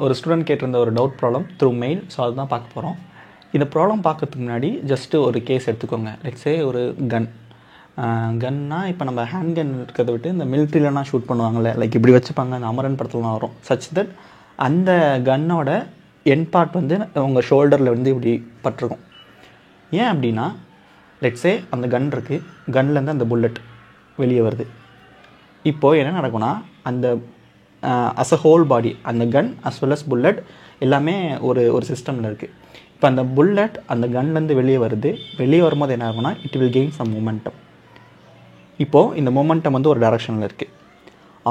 ஒரு ஸ்டூடெண்ட் கேட்டிருந்த ஒரு doubt problem through mail. So அதுதான் பார்க்க போகிறோம். இந்த ப்ராப்ளம் பார்க்கறதுக்கு முன்னாடி ஜஸ்ட்டு ஒரு கேஸ் எடுத்துக்கோங்க. லெட்ஸே ஒரு கன்னா இப்போ நம்ம ஹேண்ட் கன் இருக்கிறத விட்டு இந்த மிலிட்ரிலலாம் ஷூட் பண்ணுவாங்கள்ல, லைக் இப்படி வச்சுப்பாங்க, அந்த அமரன் படத்துலலாம் வரும். சச் தட் அந்த கன்னோட என் பார்ட் வந்து உங்கள் ஷோல்டரில் வந்து இப்படி பட்டிருக்கும். ஏன் அப்படின்னா, லெட்ஸே அந்த கன் இருக்குது, கன்லேருந்து அந்த புல்லட் வெளியே வருது. இப்போது என்ன நடக்கும்னா, அந்த அஸ் அ ஹோல் பாடி அந்த கன் அஸ் வெல் அஸ் புல்லட் எல்லாமே ஒரு சிஸ்டமில் இருக்குது. இப்போ அந்த புல்லட் அந்த கன்லேருந்து வெளியே வருது. வெளியே வரும்போது என்ன ஆகும்னா, it will gain some momentum. இப்போது இந்த மொமெண்டம் வந்து ஒரு டைரக்ஷனில் இருக்குது.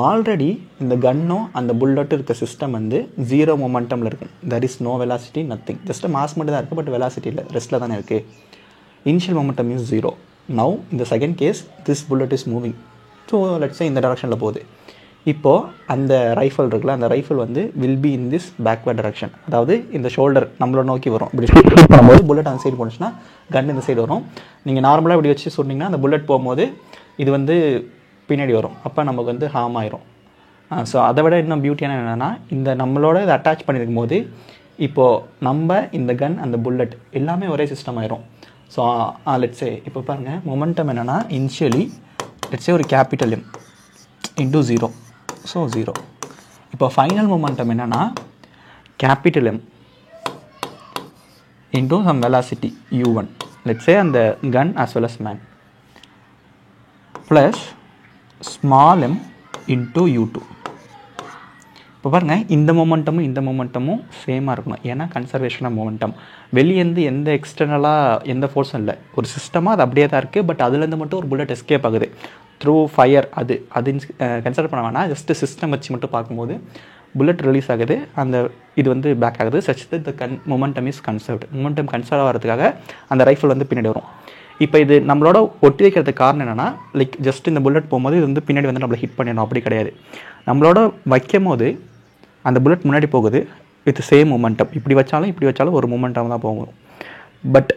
ஆல்ரெடி இந்த கன்னும் அந்த புல்லட்டும் இருக்க சிஸ்டம் வந்து 0 மொமெண்டமில் இருக்கும். That is no velocity, nothing. Just mass மட்டும் தான் இருக்குது, பட் வெலாசிட்டி இல்லை, ரெஸ்ட்டில் தானே இருக்குது. Initial momentum is 0. நவ் இந்த second case, this bullet is moving. So let's say இந்த டைரக்ஷனில் போகுது. இப்போது அந்த ரைஃபிள் இருக்குல்ல, அந்த ரைஃபிள் வந்து will be in this backward direction. அதாவது இந்த ஷோல்டர் நம்மளை நோக்கி வரும். இப்படி ஷூட் பண்ணும்போது புல்லட் அந்த சைடு போணுச்சுன்னா கன் இந்த சைடு வரும். நீங்கள் நார்மலாக இப்படி வச்சு சொன்னீங்கன்னா அந்த புல்லட் போகும்போது இது வந்து பின்னாடி வரும். அப்போ நமக்கு வந்து ஹார்ம் ஆயிரும். ஸோ அதை விட இன்னும் பியூட்டியான என்னென்னா, இந்த நம்மளோட இதை அட்டாச் பண்ணியிருக்கும் போது இப்போது நம்ம இந்த கன் அந்த புல்லட் எல்லாமே ஒரே சிஸ்டம் ஆயிரும். ஸோ லெட்ஸே இப்போ பாருங்கள், மொமெண்டம் என்னென்னா இனிஷியலி லெட்ஸே ஒரு கேபிட்டல் M இன்டூ 0. ஸோ 0. இப்போ ஃபைனல் மொமெண்டம் என்னென்னா capital M into some velocity U1. Let's say அந்த gun as well as man plus small m into U2. இப்போ பாருங்கள், இந்த மொமெண்டமும் சேமாக இருக்கணும். ஏன்னா கன்சர்வேஷன் ஆஃப் மொமெண்டம். வெளியேருந்து எந்த எக்ஸ்டர்னலாக எந்த ஃபோர்ஸும் இல்லை, ஒரு சிஸ்டமாக அது அப்படியே தான் இருக்குது. பட் அதுலேருந்து மட்டும் ஒரு புல்லட் எஸ்கேப் ஆகுது த்ரூ ஃபயர். அது கன்சிடர் பண்ண வேணாம். ஜஸ்ட்டு சிஸ்டம் வச்சு மட்டும் பார்க்கும்போது புல்லட் ரிலீஸ் ஆகுது, அந்த இது வந்து பேக் ஆகுது. Such that the momentum is conserved. Momentum conserve ஆகிறதுக்காக அந்த ரைஃபிள் வந்து பின்னாடி வரும். இப்போ இது நம்மளோட ஒட்டி வைக்கிறதுக்கு காரணம் என்னென்னா, லைக் ஜஸ்ட் இந்த புல்லட் போகும்போது இது வந்து பின்னாடி வந்து நம்மளை ஹிட் பண்ணிடணும், அப்படி கிடையாது. நம்மளோட வைக்கும் போது அந்த புல்லட் முன்னாடி போகுது வித் சேம் மொமெண்டம். இப்படி வச்சாலும் ஒரு மொமெண்டம் தான் போகும். பட்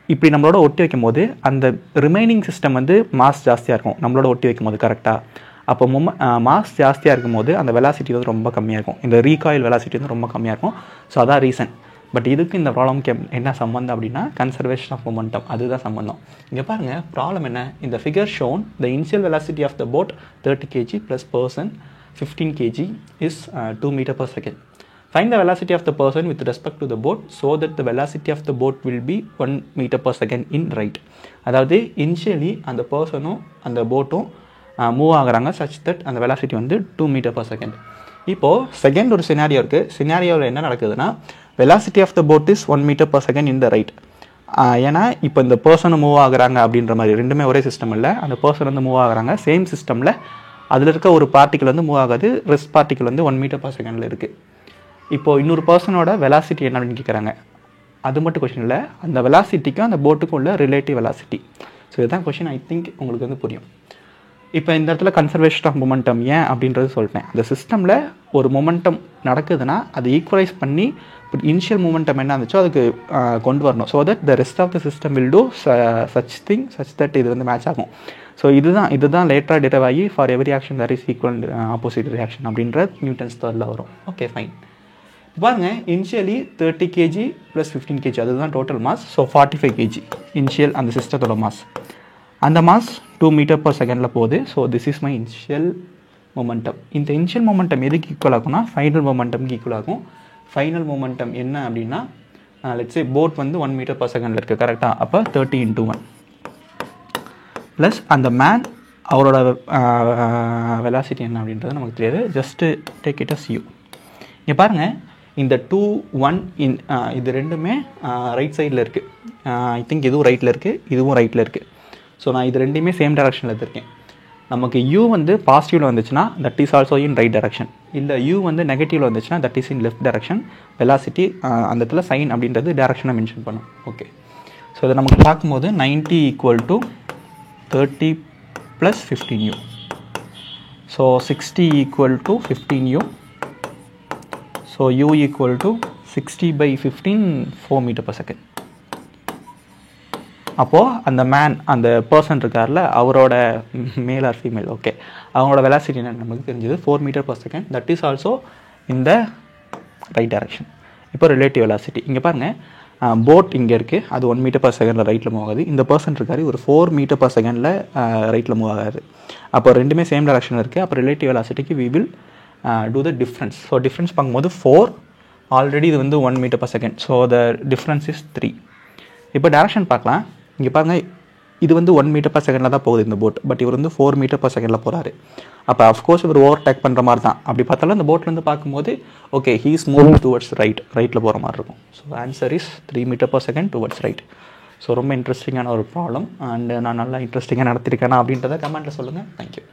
இப்படி நம்மளோட ஒட்டி வைக்கும் போது அந்த ரிமைனிங் சிஸ்டம் வந்து மாஸ் ஜாஸ்தியாக இருக்கும் நம்மளோட ஒட்டி வைக்கும் போது, கரெக்டாக. அப்போ மாஸ் ஜாஸ்தியாக இருக்கும் போது அந்த வெலாசிட்டி வந்து ரொம்ப கம்மியாக இருக்கும். இந்த ரீகாயில் வெலாசிட்டி வந்து ரொம்ப கம்மியாக இருக்கும். ஸோ அதான் ரீசன். பட் இதுக்கு இந்த ப்ராப்ளம்க்கு என்ன சம்மந்தம் அப்படின்னா, கன்சர்வேஷன் ஆஃப் மொமெண்டம், அதுதான் சம்மந்தம். இங்கே பாருங்கள், ப்ராப்ளம் என்ன, இந்த figure shown the initial velocity of the boat 30 kg plus person 15 kg is 2 meter per second. Find the velocity of the person with respect to the boat so that the velocity of the boat will be 1 meter per second in right. அதாவது initially அந்த பர்சனும் அந்த போட்டும் move ஆகுறாங்க such that அந்த velocity வந்து 2 meter per second. இப்போது second ஒரு scenario இருக்குது. சினாரியோவில் என்ன நடக்குதுன்னா, velocity of the boat is 1 meter per second in the right. ஏன்னா இப்போ இந்த பர்சனும் மூவ் ஆகுறாங்க அப்படின்ற மாதிரி ரெண்டுமே ஒரே சிஸ்டம் இல்லை. அந்த பர்சன் வந்து மூவ் ஆகுறாங்க சேம் சிஸ்டமில். அதில் இருக்க ஒரு பார்ட்டிக்கல் வந்து மூவ் ஆகாது, ரெஸ்ட் பார்ட்டிக்கல் வந்து 1 meter per second இருக்குது. இப்போது இன்னொரு பர்சனோட வெலாசிட்டி என்ன அப்படின்னு கேட்குறாங்க. அது மட்டும் கொஷின் இல்லை, அந்த வெலாசிட்டிக்கும் அந்த போட்டுக்கும் உள்ள ரிலேட்டிவ் வெலாசிட்டி. ஸோ இதுதான் கொஷின். ஐ திங்க் உங்களுக்கு வந்து புரியும். இப்போ இந்த இடத்துல கன்சர்வேஷன் ஆஃப் மொமெண்டம் ஏன் அப்படின்றது சொல்லிட்டேன். அந்த சிஸ்டமில் ஒரு மொமெண்டம் நடக்குதுன்னா அதை ஈக்குவலைஸ் பண்ணி இனிஷியல் மொமெண்டம் என்ன இருந்துச்சோ அதுக்கு கொண்டு வரணும். So that the rest of the system will do such that இது வந்து மேட்ச் ஆகும். ஸோ இதுதான் லேட்டராக டிரைவ் ஆகி for every action there is equal opposite reaction அப்படின்ற நியூட்டன்ஸ் தேர்டில் வரும். Okay fine. பாருங்கள், இனிஷியலி 30 kg ப்ளஸ் 15 kg அதுதான் total mass. So 45 kg initial அந்த சிஸ்டத்தோட மாஸ். அந்த மாஸ் 2 meter per second போகுது. So this is my initial momentum. இந்த இனிஷியல் மொமெண்டம் எதுக்கு ஈக்குவல் ஆகும்னா ஃபைனல் மொமெண்டம்க்கு ஈக்குவல் ஆகும். ஃபைனல் மொமெண்டம் என்ன அப்படின்னா, லெட்ஸே போட் வந்து 1 meter per second இருக்குது, கரெக்டாக. அப்போ 30 into 1 ப்ளஸ் அந்த மேன் அவரோட வெலாசிட்டி என்ன அப்படின்றது நமக்கு தெரியாது. Just take it as U. இங்கே பாருங்கள், இந்த 2 1 இது ரெண்டுமே ரைட் சைடில் இருக்குது. ஐ திங்க் இதுவும் ரைட்டில் இருக்குது, இதுவும் ரைட்டில் இருக்குது. ஸோ நான் இது ரெண்டுமே சேம் டைரக்ஷனில் எடுத்திருக்கேன். நமக்கு U வந்து பாசிட்டிவில் வந்துச்சுன்னா that is also in right direction. இல்லை U வந்து நெகட்டிவில் வந்துச்சுன்னா that is in left direction. Velocity அந்த இடத்துல சைன் அப்படின்றது டைரக்ஷனை மென்ஷன் பண்ணும். ஓகே, ஸோ இதை நமக்கு பார்க்கும்போது 90 = 30 + 15U. So 60 = 15U. So U = 60/15 4 meter per second. அப்போது அந்த மேன் அந்த பர்சன் இருக்கார்ல, அவரோட மேல் ஆர் ஃபீமேல், ஓகே, அவங்களோட வெலாசிட்டி என்ன நமக்கு தெரிஞ்சது 4 meter per second. That is also இந்த ரைட் டைரக்ஷன். இப்போ ரிலேட்டிவ் வெலாசிட்டி இங்கே பாருங்கள், போட் இங்கே இருக்குது, அது 1 மீட்டர் பர் செகண்டில் ரைட்டில் மூவ் ஆகுது. இந்த பர்சன் இருக்காரு, ஒரு 4 மீட்டர் பர் செகண்டில் ரைட்டில் மூவ் ஆகாது. அப்போ ரெண்டுமே சேம் டைரக்ஷன் இருக்குது. அப்போ ரிலேட்டிவ் வெலாசிட்டிக்கு we will do the difference. So difference பார்க்கும்போது 4, ஆல்ரெடி இது வந்து 1 metre per second, so the difference is 3. இப்போ டைரக்ஷன் பார்க்கலாம். இங்கே பாருங்கள், இது வந்து 1 மீட்டர் பர் செகண்டில் தான் போகுது இந்த போட், பட் இவர் வந்து 4 மீட்டர் பர் செகண்டில் போகிறாரு. அப்போ அஃப்கோர்ஸ் இவர் ஓவர் டேக் பண்ணுற மாதிரி தான். அப்படி பார்த்தாலும் இந்த போட்லேருந்து பார்க்கும்போது okay he is moving towards ரைட்டில் போகிற மாதிரி இருக்கும். So answer is 3 meter per second towards right. So ரொம்ப இன்ட்ரெஸ்டிங்கான ஒரு ப்ராப்ளம், அண்ட் நான் நல்லா இன்ட்ரெஸ்டிங்காக நடத்திருக்கேனா அப்படின்றத கமெண்ட்டில் சொல்லுங்கள். தேங்க்யூ.